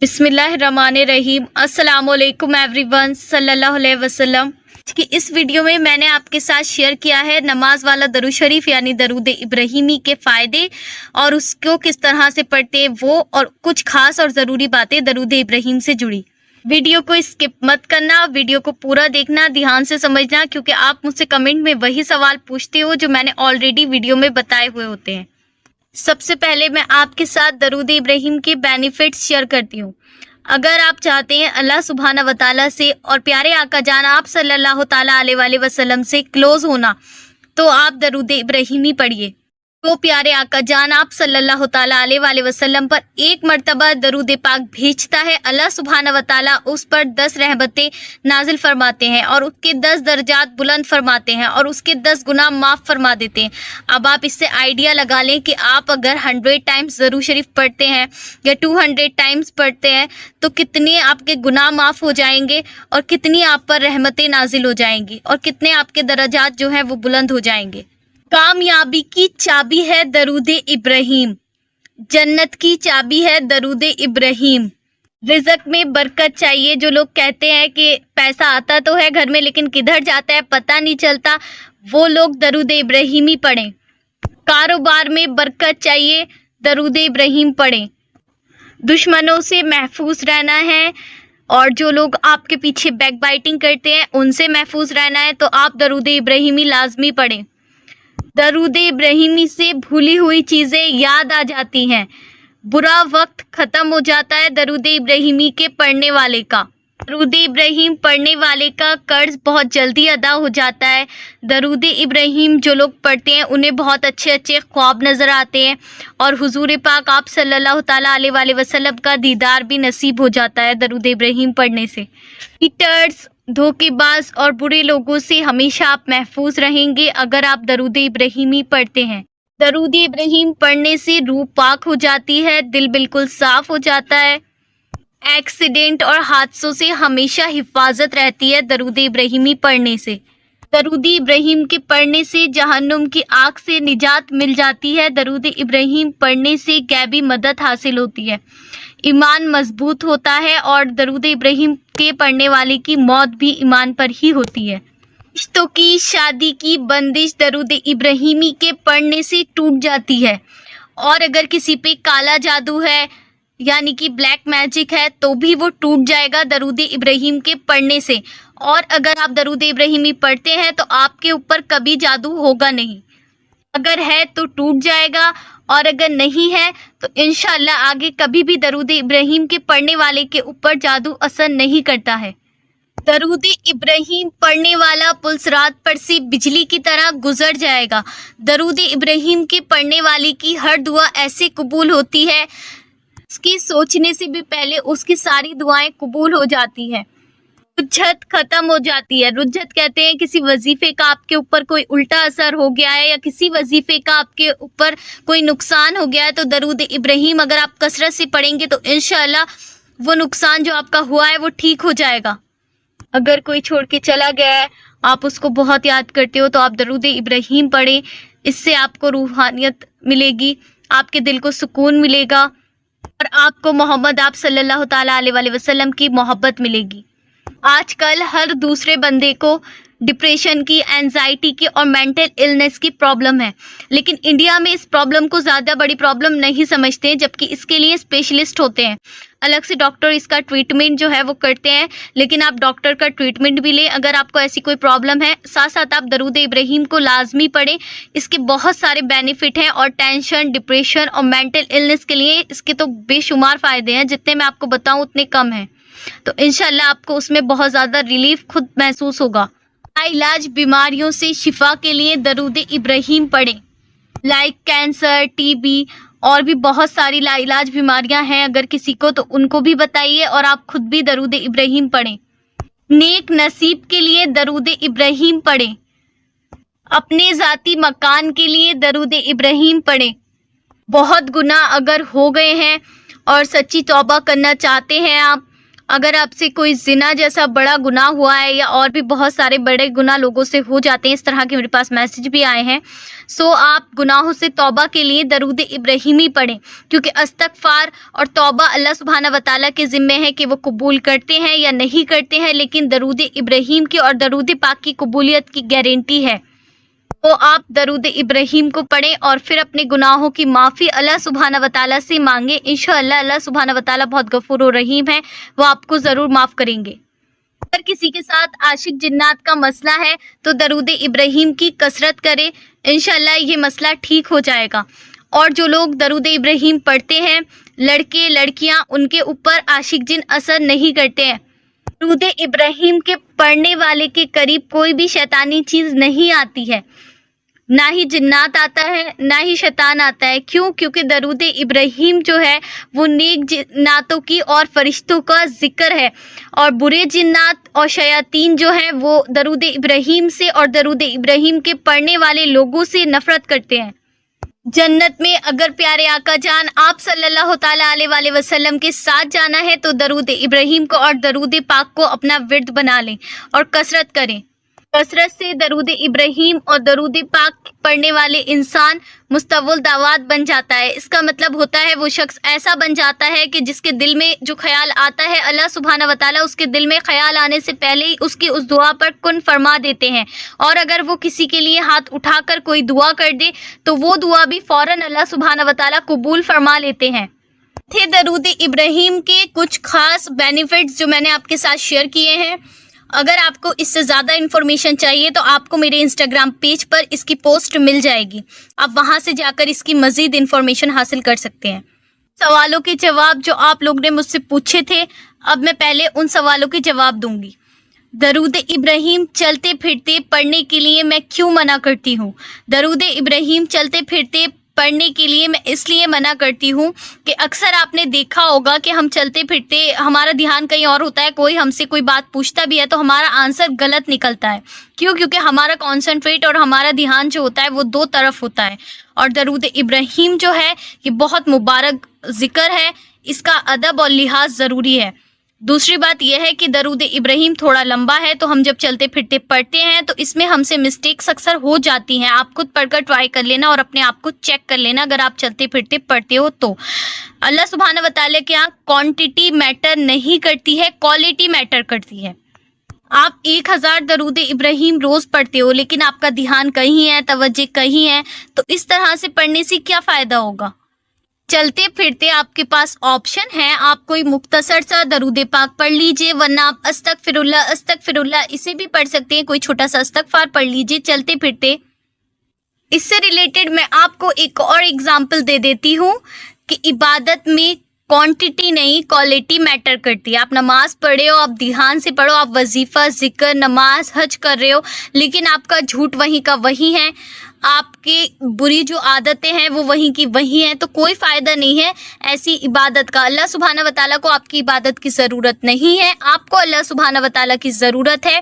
बिस्मिल्लाहिर्रहमानिर्रहीम। अस्सलाम वालेकुम एवरीवन, सल्लल्लाहु अलैहि वसल्लम। कि इस वीडियो में मैंने आपके साथ शेयर किया है नमाज वाला दरूद शरीफ यानी दरूद इब्राहिमी के फ़ायदे और उसको किस तरह से पढ़ते हैं वो, और कुछ खास और ज़रूरी बातें दरूद इब्राहिम से जुड़ी। वीडियो को स्किप मत करना, वीडियो को पूरा देखना, ध्यान से समझना, क्योंकि आप मुझसे कमेंट में वही सवाल पूछते हो जो मैंने ऑलरेडी वीडियो में बताए हुए होते हैं। सबसे पहले मैं आपके साथ दरूद इब्राहिम के बेनिफिट्स शेयर करती हूँ। अगर आप चाहते हैं अल्लाह सुब्हाना व तआला से और प्यारे आका जान आप सल्लल्लाहु ताला अलैहि वसल्लम से क्लोज होना, तो आप दरूद इब्राहिमी पढ़िए। तो प्यारे आका जान आप सल्लल्लाहु ताला अलैहि वसल्लम पर एक मर्तबा दरूद पाक भेजता है, अल्लाह सुब्हाना व तआला उस पर 10 रहमतें नाजिल फरमाते हैं और उसके 10 दर्जात बुलंद फरमाते हैं और उसके 10 गुनाह माफ़ फरमा देते हैं। अब आप इससे आइडिया लगा लें कि आप अगर 100 टाइम्स दरूद शरीफ पढ़ते हैं या 200 टाइम्स पढ़ते हैं तो कितने आपके गुनाह माफ़ हो जाएंगे और कितनी आप पर रहमतें नाजिल हो जाएंगी और कितने आपके दर्जात जो हैं वो बुलंद हो जाएंगे। कामयाबी की चाबी है दरूद इब्राहिम, जन्नत की चाबी है दरूद इब्राहिम। रिज़्क में बरकत चाहिए, जो लोग कहते हैं कि पैसा आता तो है घर में लेकिन किधर जाता है पता नहीं चलता, वो लोग दरूद इब्राहिमी पढ़ें। कारोबार में बरकत चाहिए, दरूद इब्राहिम पढ़ें। दुश्मनों से महफूज रहना है और जो लोग आपके पीछे बैक बाइटिंग करते हैं उनसे महफूज रहना है, तो आप दरूद इब्राहिमी लाजमी पढ़ें। दरूद इब्राहिमी से भूली हुई चीज़ें याद आ जाती हैं, बुरा वक्त ख़त्म हो जाता है दरूद इब्राहिमी के पढ़ने वाले का। दरूद इब्राहिम पढ़ने वाले का कर्ज बहुत जल्दी अदा हो जाता है। दरूद इब्राहिम जो लोग पढ़ते हैं उन्हें बहुत अच्छे अच्छे ख्वाब नज़र आते हैं और हुजूर पाक आप सल्लल्लाहु ताला अलैहि वसल्लम का दीदार भी नसीब हो जाता है दरूद इब्राहिम पढ़ने से। चीटर्स, धोखेबाज और बुरे लोगों से हमेशा आप महफूज रहेंगे अगर आप दरूद इब्राहिमी पढ़ते हैं। दरूद इब्राहिम पढ़ने से रूह पाक हो जाती है, दिल बिल्कुल साफ हो जाता है। एक्सीडेंट और हादसों से हमेशा हिफाजत रहती है दरूद इब्राहिमी पढ़ने से। दरूद इब्राहिम के पढ़ने से जहन्नुम की आग से निजात मिल जाती है। दरूद इब्राहिम पढ़ने से गैबी मदद हासिल होती है, ईमान मजबूत होता है और दरूद इब्राहिम के पढ़ने वाले की मौत भी ईमान पर ही होती है। रिश्तों की शादी की बंदिश दरूद इब्राहिमी के पढ़ने से टूट जाती है और अगर किसी पे काला जादू है यानी कि ब्लैक मैजिक है तो भी वो टूट जाएगा दरूद इब्राहिम के पढ़ने से। और अगर आप दरूद इब्राहिमी पढ़ते हैं तो आपके ऊपर कभी जादू होगा नहीं, अगर है तो टूट जाएगा और अगर नहीं है तो इंशाल्लाह आगे कभी भी दरूद इब्राहिम के पढ़ने वाले के ऊपर जादू असर नहीं करता है। दरूद इब्राहिम पढ़ने वाला पुलसरात पर से बिजली की तरह गुजर जाएगा। दरूद इब्राहिम के पढ़ने वाले की हर दुआ ऐसे कबूल होती है, उसकी सोचने से भी पहले उसकी सारी दुआएं कबूल हो जाती हैं। रुज्जत खत्म हो जाती है। रुज्जत कहते हैं किसी वजीफे का आपके ऊपर कोई उल्टा असर हो गया है या किसी वजीफे का आपके ऊपर कोई नुकसान हो गया है, तो दरूद इब्राहिम अगर आप कसरत से पढ़ेंगे तो इंशाल्लाह वो नुकसान जो आपका हुआ है वो ठीक हो जाएगा। अगर कोई छोड़ के चला गया है, आप उसको बहुत याद करते हो, तो आप दरूद इब्राहिम पढ़ें। इससे आपको रूहानियत मिलेगी, आपके दिल को सुकून मिलेगा और आपको मोहम्मद आप सल्लल्लाहु ताला अलैहि वसल्लम की मोहब्बत मिलेगी। आजकल हर दूसरे बंदे को डिप्रेशन की, एंजाइटी की और मेंटल इलनेस की प्रॉब्लम है, लेकिन इंडिया में इस प्रॉब्लम को ज़्यादा बड़ी प्रॉब्लम नहीं समझते हैं, जबकि इसके लिए स्पेशलिस्ट होते हैं। अलग से डॉक्टर इसका ट्रीटमेंट जो है वो करते हैं, लेकिन आप डॉक्टर का ट्रीटमेंट भी लें अगर आपको ऐसी कोई प्रॉब्लम है। साथ साथ आप दरूद इब्राहिम को लाजमी पढ़ें, इसके बहुत सारे बेनिफिट हैं और टेंशन, डिप्रेशन और मेंटल इलनेस के लिए इसके तो बेशुमार फ़ायदे हैं, जितने मैं आपको बताऊँ उतने कम हैं। तो इंशाल्लाह आपको उसमें बहुत ज़्यादा रिलीफ खुद महसूस होगा। इलाज बीमारियों से शिफा के लिए दरूद इब्राहिम पढ़ें, लाइक कैंसर, टीबी और भी बहुत सारी लाइलाज बीमारियां हैं अगर किसी को, तो उनको भी बताइए और आप खुद भी दरूद इब्राहिम पढ़ें। नेक नसीब के लिए दरूद इब्राहिम पढ़ें, अपने ज़ाती मकान के लिए दरूद इब्राहिम पढ़ें। बहुत गुनाह अगर हो गए हैं और सच्ची तौबा करना चाहते हैं आप अगर आपसे कोई जिना जैसा बड़ा गुनाह हुआ है या और भी बहुत सारे बड़े गुनाह लोगों से हो जाते हैं, इस तरह के मेरे पास मैसेज भी आए हैं, सो आप गुनाहों से तौबा के लिए दरूद इब्राहिमी पढ़ें, क्योंकि इस्तगफार और तौबा अल्लाह सुब्हाना व तआला के ज़िम्मे है कि वो कबूल करते हैं या नहीं करते हैं, लेकिन दरूद इब्राहिम की और दरूद पाक की कबूलियत की गारंटी है। तो आप दरूद इब्राहिम को पढ़ें और फिर अपने गुनाहों की माफ़ी अल्लाह सुब्हाना व तआला से मांगे। इंशाअल्लाह अल्लाह सुब्हाना व तआला बहुत गफूर और रहीम है, वो आपको ज़रूर माफ़ करेंगे। अगर किसी के साथ आशिक जिन्नात का मसला है तो दरूद इब्राहिम की कसरत करें, इंशाअल्लाह ये मसला ठीक हो जाएगा। और जो लोग दरूद इब्राहिम पढ़ते हैं, लड़के लड़कियां, उनके ऊपर आशिक जिन असर नहीं करते हैं। दरूद इब्राहिम के पढ़ने वाले के करीब कोई भी शैतानी चीज़ नहीं आती है, ना ही जिन्नात आता है ना ही शैतान आता है। क्यों? क्योंकि दरूद इब्राहिम जो है वो नेक जिन्नातों की और फरिश्तों का जिक्र है, और बुरे जिन्नात और शयातीन जो हैं वो दरूद इब्राहिम से और दरूद इब्राहिम के पढ़ने वाले लोगों से नफरत करते हैं। जन्नत में अगर प्यारे आका जान आप सल्लल्लाहु ताला अलैहि वसल्लम के साथ जाना है तो दरूद इब्राहिम को और दरूद पाक को अपना विर्द बना लें और कसरत करें। कसरत से दरूद इब्राहिम और दरूद पाक पढ़ने वाले इंसान मुस्तवल दावात बन जाता है। इसका मतलब होता है वो शख्स ऐसा बन जाता है कि जिसके दिल में जो ख्याल आता है, अल्लाह सुब्हाना व तआला उसके दिल में ख्याल आने से पहले ही उसकी उस दुआ पर कुन फरमा देते हैं। और अगर वो किसी के लिए हाथ उठाकर कोई दुआ कर दे तो वो दुआ भी फ़ौरन अल्लाह सुब्हाना व तआला कबूल फरमा लेते हैं। थे दरूद इब्राहिम के कुछ खास बेनिफिट्स जो मैंने आपके साथ शेयर किए हैं। अगर आपको इससे ज़्यादा इन्फॉर्मेशन चाहिए तो आपको मेरे इंस्टाग्राम पेज पर इसकी पोस्ट मिल जाएगी, आप वहां से जाकर इसकी मज़ीद इन्फॉर्मेशन हासिल कर सकते हैं। सवालों के जवाब जो आप लोग ने मुझसे पूछे थे, अब मैं पहले उन सवालों के जवाब दूंगी। दरूद इब्राहिम चलते फिरते पढ़ने के लिए मैं क्यों मना करती हूँ? दरूद इब्राहिम चलते फिरते पढ़ने के लिए मैं इसलिए मना करती हूँ कि अक्सर आपने देखा होगा कि हम चलते फिरते हमारा ध्यान कहीं और होता है, कोई हमसे कोई बात पूछता भी है तो हमारा आंसर गलत निकलता है। क्यों? क्योंकि हमारा कॉन्सेंट्रेट और हमारा ध्यान जो होता है वो दो तरफ होता है। और दरूद इब्राहिम जो है ये बहुत मुबारक ज़िक्र है, इसका अदब और लिहाज ज़रूरी है। दूसरी बात यह है कि दरूद इब्राहिम थोड़ा लंबा है, तो हम जब चलते फिरते पढ़ते हैं तो इसमें हमसे मिस्टेक्स अक्सर हो जाती हैं। आप खुद पढ़कर ट्राई कर लेना और अपने आप को चेक कर लेना अगर आप चलते फिरते पढ़ते हो तो। अल्लाह सुब्हाना व तआला के यहाँ क्वांटिटी मैटर नहीं करती है, क्वालिटी मैटर करती है। आप 1000 दरूद इब्राहिम रोज़ पढ़ते हो लेकिन आपका ध्यान कहीं है, तवज्जो कहीं है, तो इस तरह से पढ़ने से क्या फ़ायदा होगा? चलते फिरते आपके पास ऑप्शन है, आप कोई मुख्तसर सा दरूद पाक पढ़ लीजिए, वरना आप अस्तगफिरुल्लाह इसे भी पढ़ सकते हैं। कोई छोटा सा इस्तगफार पढ़ लीजिए चलते फिरते। इससे रिलेटेड मैं आपको एक और एग्जांपल दे देती हूँ कि इबादत में क्वांटिटी नहीं क्वालिटी मैटर करती है। आप नमाज पढ़े हो, आप ध्यान से पढ़ो, आप वजीफ़ा जिक्र नमाज हज कर रहे हो, लेकिन आपका झूठ वहीं का वहीं है, आपकी बुरी जो आदतें हैं वो वहीं की वहीं हैं, तो कोई फ़ायदा नहीं है ऐसी इबादत का। अल्लाह सुब्हाना व तआला को आपकी इबादत की ज़रूरत नहीं है, आपको अल्लाह सुब्हाना व तआला की ज़रूरत है।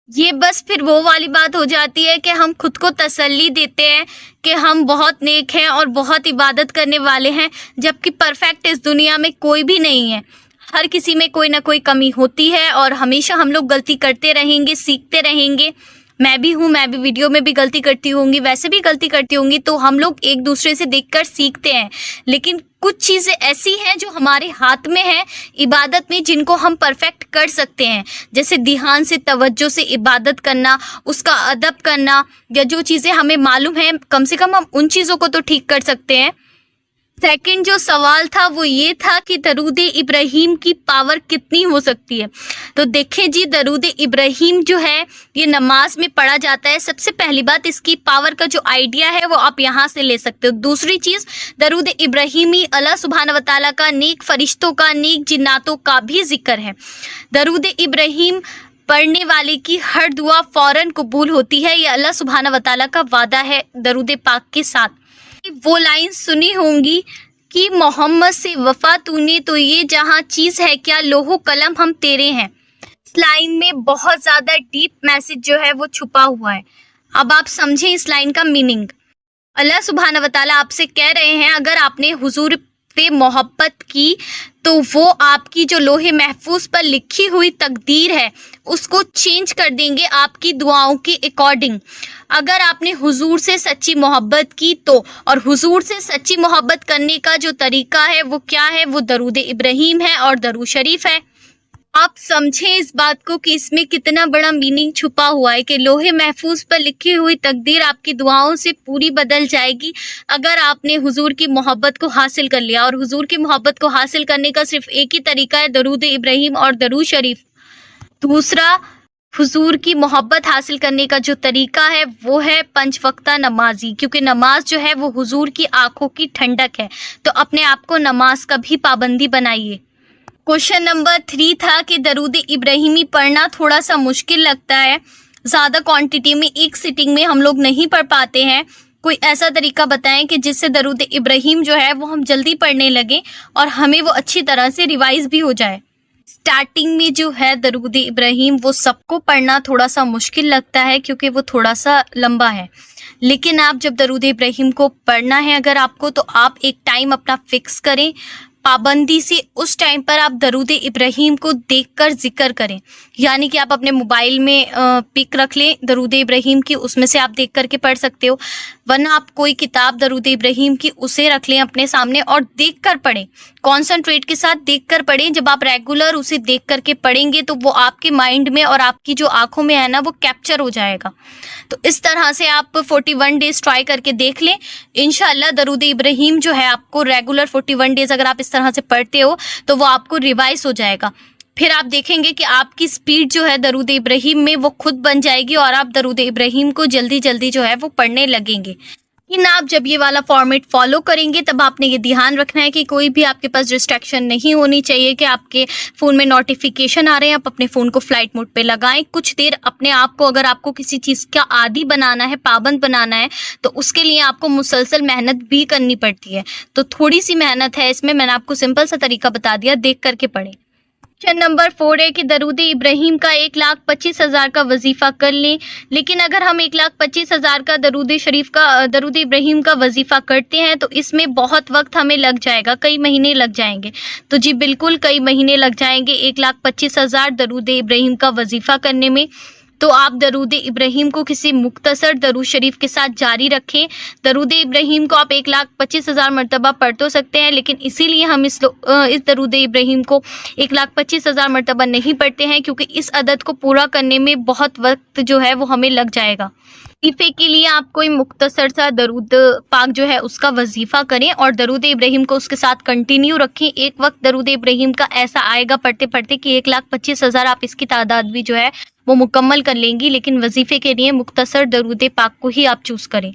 ये बस फिर वो वाली बात हो जाती है कि हम खुद को तसल्ली देते हैं कि हम बहुत नेक हैं और बहुत इबादत करने वाले हैं, जबकि परफेक्ट इस दुनिया में कोई भी नहीं है। हर किसी में कोई ना कोई कमी होती है और हमेशा हम लोग गलती करते रहेंगे, सीखते रहेंगे। मैं भी हूँ, मैं भी वीडियो में भी गलती करती होंगी, वैसे भी गलती करती होंगी, तो हम लोग एक दूसरे से देखकर सीखते हैं। लेकिन कुछ चीज़ें ऐसी हैं जो हमारे हाथ में है इबादत में, जिनको हम परफेक्ट कर सकते हैं, जैसे ध्यान से तवज्जो से इबादत करना, उसका अदब करना, या जो चीज़ें हमें मालूम है कम से कम हम उन चीज़ों को तो ठीक कर सकते हैं। सेकंड जो सवाल था वो ये था कि दरूद इब्राहिम की पावर कितनी हो सकती है। तो देखें जी, दरूद इब्राहिम जो है ये नमाज में पढ़ा जाता है। सबसे पहली बात, इसकी पावर का जो आइडिया है वो आप यहाँ से ले सकते हो। दूसरी चीज़, दरूद इब्राहिमी अल्लाह सुब्हाना व तआला का नेक फरिश्तों का, नेक जिन्नातों का भी जिक्र है। दरूद इब्राहिम पढ़ने वाले की हर दुआ फ़ौरन कबूल होती है, ये अल्लाह सुब्हाना व तआला का वादा है दरूद पाक के साथ। वो लाइन सुनी होंगी कि मोहम्मद से वफा तूने तो ये जहाँ चीज़ है क्या, लोहो कलम हम तेरे हैं। इस लाइन में बहुत ज़्यादा डीप मैसेज जो है वो छुपा हुआ है। अब आप समझें इस लाइन का मीनिंग। अल्लाह सुब्हाना व तआला आपसे कह रहे हैं, अगर आपने हुजूर से मोहब्बत की तो वो आपकी जो लोहे महफूज पर लिखी हुई तकदीर है उसको चेंज कर देंगे आपकी दुआओं के अकॉर्डिंग। अगर आपने हुजूर से सच्ची मोहब्बत की तो, और हुजूर से सच्ची मोहब्बत करने का जो तरीका है वो क्या है, वो दरूद इब्राहीम है और दरूद शरीफ है। आप समझें इस बात को कि इसमें कितना बड़ा मीनिंग छुपा हुआ है कि लोहे महफूज पर लिखी हुई तकदीर आपकी दुआओं से पूरी बदल जाएगी अगर आपने हुजूर की मोहब्बत को हासिल कर लिया। और हुजूर की मोहब्बत को हासिल करने का सिर्फ एक ही तरीका है, दरूद इब्राहीम और दरूद शरीफ। दूसरा, हुजूर की मोहब्बत हासिल करने का जो तरीका है वो है 5 वक्ता नमाजी, क्योंकि नमाज जो है वो हुजूर की आंखों की ठंडक है। तो अपने आप को नमाज का भी पाबंदी बनाइए। क्वेश्चन नंबर 3 था कि दरूद इब्राहीमी पढ़ना थोड़ा सा मुश्किल लगता है, ज़्यादा क्वांटिटी में एक सिटिंग में हम लोग नहीं पढ़ पाते हैं। कोई ऐसा तरीका बताएं कि जिससे दरूद इब्राहीम जो है वो हम जल्दी पढ़ने लगें और हमें वो अच्छी तरह से रिवाइज भी हो जाए। स्टार्टिंग में जो है दरूद इब्राहीम वो सबको पढ़ना थोड़ा सा मुश्किल लगता है क्योंकि वो थोड़ा सा लंबा है, लेकिन आप जब दरूद इब्राहीम को पढ़ना है अगर आपको, तो आप एक टाइम अपना फिक्स करें पाबंदी से। उस टाइम पर आप दरूद इब्राहीम को देखकर जिक्र करें, यानी कि आप अपने मोबाइल में पिक रख लें दरूद इब्राहीम की, उसमें से आप देख करके पढ़ सकते हो, वरना आप कोई किताब दरूद इब्राहीम की उसे रख लें अपने सामने और देखकर पढ़ें, कॉन्सेंट्रेट के साथ देखकर पढ़ें। जब आप रेगुलर उसे देख करके पढ़ेंगे तो वो आपके माइंड में और आपकी जो आंखों में है ना वो कैप्चर हो जाएगा। तो इस तरह से आप 41 डेज ट्राई करके देख लें, इंशाल्लाह दरूद इब्राहीम जो है आपको रेगुलर 41 डेज अगर आप इस तरह से पढ़ते हो तो वो आपको रिवाइज हो जाएगा। फिर आप देखेंगे कि आपकी स्पीड जो है दरूद इब्राहीम में वो खुद बन जाएगी और आप दरूद इब्राहीम को जल्दी जल्दी जो है वो पढ़ने लगेंगे। लेकिन आप जब ये वाला फॉर्मेट फॉलो करेंगे तब आपने ये ध्यान रखना है कि कोई भी आपके पास डिस्ट्रैक्शन नहीं होनी चाहिए कि आपके फ़ोन में नोटिफिकेशन आ रहे हैं, आप अपने फ़ोन को फ्लाइट मोड पे लगाएं। कुछ देर अपने आप को, अगर आपको किसी चीज़ का आदी बनाना है, पाबंद बनाना है, तो उसके लिए आपको मुसलसल मेहनत भी करनी पड़ती है। तो थोड़ी सी मेहनत है इसमें, मैंने आपको सिंपल सा तरीका बता दिया, देख करके पढ़ें। क्वेश्चन नंबर 4 है कि दरूद इब्राहीम का 1,25,000 का वजीफ़ा कर लें, लेकिन अगर हम 1,25,000 का दरूद इब्राहीम का वजीफ़ा करते हैं तो इसमें बहुत वक्त हमें लग जाएगा, कई महीने लग जाएंगे। तो जी बिल्कुल कई महीने लग जाएंगे 1,25,000 दरूद इब्राहीम का वजीफ़ा करने में। तो आप दरूद इब्राहीम को किसी मुख्तसर दरूद शरीफ के साथ जारी रखें। दरूद इब्राहीम को आप 1,25,000 मरतबा पढ़ तो सकते हैं, लेकिन इसीलिए हम इस दरूद इब्राहीम को 1,25,000 मरतबा नहीं पढ़ते हैं क्योंकि इस अदद को पूरा करने में बहुत वक्त जो है वो हमें लग जाएगा। वजीफे के लिए आप कोई मुख्तसर सा दरूद पाक जो है उसका वजीफ़ा करें और दरूद इब्राहीम को उसके साथ कंटिन्यू रखें। एक वक्त दरूद इब्राहीम का ऐसा आएगा पढ़ते पढ़ते कि 1,25,000 आप इसकी तादाद भी जो है वो मुकम्मल कर लेंगी, लेकिन वजीफ़े के लिए मुख्तसर दरूद पाक को ही आप चूज़ करें।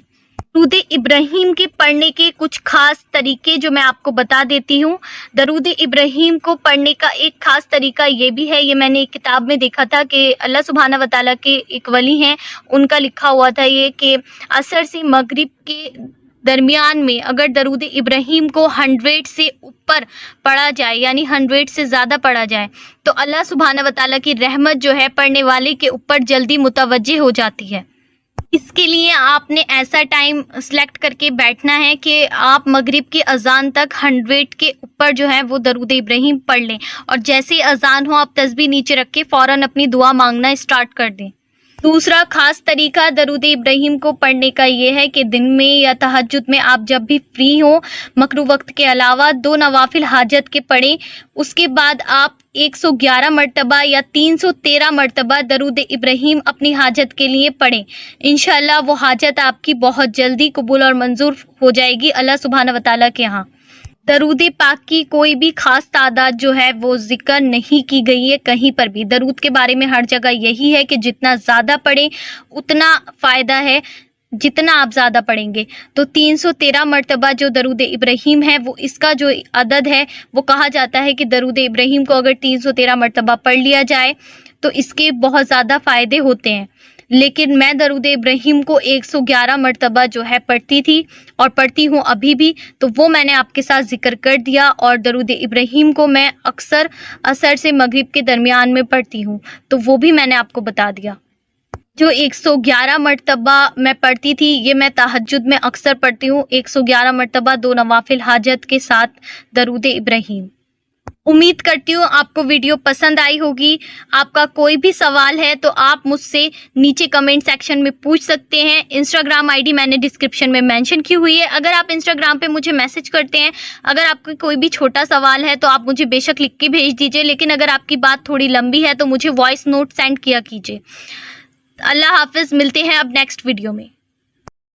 दरूद इब्राहीम के पढ़ने के कुछ खास तरीके जो मैं आपको बता देती हूँ। दरूद इब्राहीम को पढ़ने का एक खास तरीका ये भी है, ये मैंने एक किताब में देखा था कि अल्लाह सुब्हाना व तआला के एक वली हैं, उनका लिखा हुआ था ये कि असर से मगरिब के दरमियान में अगर दरूद इब्राहीम को 100 से ऊपर पढ़ा जाए, यानी 100 से ज़्यादा पढ़ा जाए, तो अल्लाह सुब्हाना व तआला की रहमत जो है पढ़ने वाले के ऊपर जल्दी मुतवज्जे हो जाती है। इसके लिए आपने ऐसा टाइम सेलेक्ट करके बैठना है कि आप मगरिब की अजान तक 100 के ऊपर जो है वो दरूद इब्राहीम पढ़ लें, और जैसे ही अजान हो आप तस्बीह नीचे रख के फ़ौरन अपनी दुआ मांगना स्टार्ट कर दें। दूसरा खास तरीका दरूद इब्राहीम को पढ़ने का ये है कि दिन में या तहज्जुद में आप जब भी फ्री हो, मकरू वक्त के अलावा 2 नवाफिल हाजत के पढ़ें। उसके बाद आप 111 मरतबा या 313 मरतबा दरूद इब्राहीम अपनी हाजत के लिए पढ़ें। इंशाअल्लाह वो हाजत आपकी बहुत जल्दी कबूल और मंजूर हो जाएगी अल्लाह सुब्हाना व तआला के यहाँ। दरूद पाक की कोई भी ख़ास तादाद जो है वो जिक्र नहीं की गई है कहीं पर भी। दरूद के बारे में हर जगह यही है कि जितना ज़्यादा पढ़ें उतना फ़ायदा है, जितना आप ज़्यादा पढ़ेंगे। तो 313 मरतबा जो दरूद इब्राहीम है वो इसका जो अदद है वो कहा जाता है कि दरूद इब्राहीम को अगर 313 मरतबा पढ़ लिया जाए तो इसके बहुत ज़्यादा फ़ायदे होते हैं। लेकिन मैं दरूद इब्राहीम को 111 मरतबा जो है पढ़ती थी और पढ़ती हूँ अभी भी, तो वो मैंने आपके साथ जिक्र कर दिया। और दरूद इब्राहीम को मैं अक्सर असर से मगरिब के दरमियान में पढ़ती हूँ, तो वो भी मैंने आपको बता दिया। جو 111 مرتبہ میں پڑھتی تھی، یہ میں تہجد میں اکثر پڑھتی ہوں، 111 مرتبہ 2 نوافل حاجت کے ساتھ درود ابراہیم۔ امید کرتی ہوں آپ کو ویڈیو پسند آئی ہوگی۔ آپ کا کوئی بھی سوال ہے تو آپ مجھ سے نیچے کمنٹ سیکشن میں پوچھ سکتے ہیں۔ انسٹاگرام آئی ڈی میں نے ڈسکرپشن میں مینشن کی ہوئی ہے۔ اگر آپ انسٹاگرام پہ مجھے میسج کرتے ہیں، اگر آپ کو کوئی بھی چھوٹا سوال ہے تو آپ مجھے بے شک لکھ کے بھیج دیجئے، لیکن اگر آپ کی بات تھوڑی لمبی ہے تو مجھے وائس نوٹ سینڈ کیا کیجئے۔ اللہ حافظ، ملتے ہیں اب نیکسٹ ویڈیو میں۔